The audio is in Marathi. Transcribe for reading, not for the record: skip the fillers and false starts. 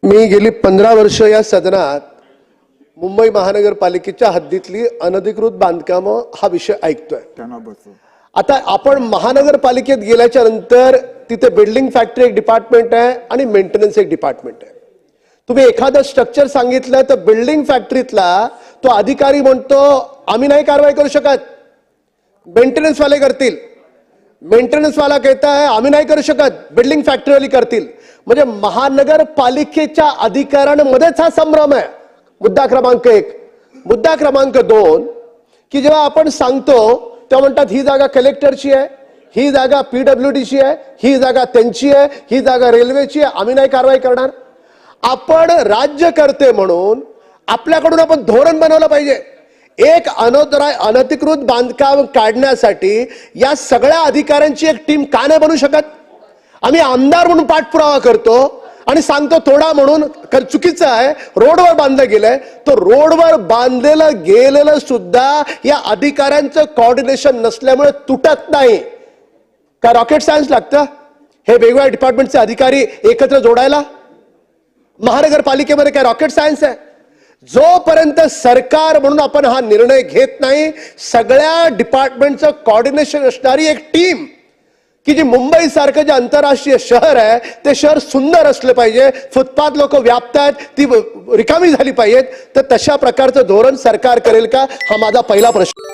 मी गेली 15 वर्ष या सदनात मुंबई महानगरपालिकेच्या हद्दीतली अनधिकृत बांधकामं हा विषय ऐकतोय। आता आपण महानगरपालिकेत गेल्याच्या नंतर तिथे बिल्डिंग फॅक्टरी एक डिपार्टमेंट आहे आणि मेंटेनन्स एक डिपार्टमेंट आहे। तुम्ही एखादं स्ट्रक्चर सांगितलं तर बिल्डिंग फॅक्टरीतला तो अधिकारी म्हणतो आम्ही नाही कारवाई करू शकत, मेंटेनन्स वाले करतील। मेंटेनन्स वाला कहता है आम्ही नाही करू शकत, बिल्डिंग फॅक्टरी वाली करतील। म्हणजे महानगरपालिकेच्या अधिकाऱ्यांमध्येच हा संभ्रम आहे। मुद्दा क्रमांक 1। मुद्दा क्रमांक 2 की जेव्हा आपण सांगतो तेव्हा म्हणतात ही जागा कलेक्टरची आहे, ही जागा पीडब्ल्यूडीची आहे, ही जागा त्यांची आहे, ही जागा रेल्वेची आहे, आम्ही नाही कारवाई करणार। आपण राज्यकर्ते म्हणून आपल्याकडून आपण धोरण बनवलं पाहिजे। एक अनधिकृत बांधकाम काढण्यासाठी या सगळ्या अधिकाऱ्यांची एक टीम का नाही बनू शकत? आम्ही आमदार म्हणून पाठपुरावा करतो आणि सांगतो थोडा म्हणून चुकीचं आहे, रोडवर बांधलं गेलंय, तो रोडवर बांधलेलं गेलेलं सुद्धा या अधिकाऱ्यांचं कोऑर्डिनेशन नसल्यामुळे तुटत नाही। का रॉकेट सायन्स लागतं हे वेगवेगळ्या डिपार्टमेंटचे अधिकारी एकत्र जोडायला? महानगरपालिकेमध्ये काय रॉकेट सायन्स आहे? जोपर्यंत सरकार म्हणून आपण हा निर्णय घेत नाही, सगळ्या डिपार्टमेंटचं कोऑर्डिनेशन असणारी एक टीम की जी मुंबई सारखं जे आंतरराष्ट्रीय शहर आहे ते शहर सुंदर असलं पाहिजे, फुटपाथ लोक व्यापतात ती रिकामी झाली पाहिजेत, तर तशा प्रकारचं धोरण सरकार करेल का हा माझा पहिला प्रश्न।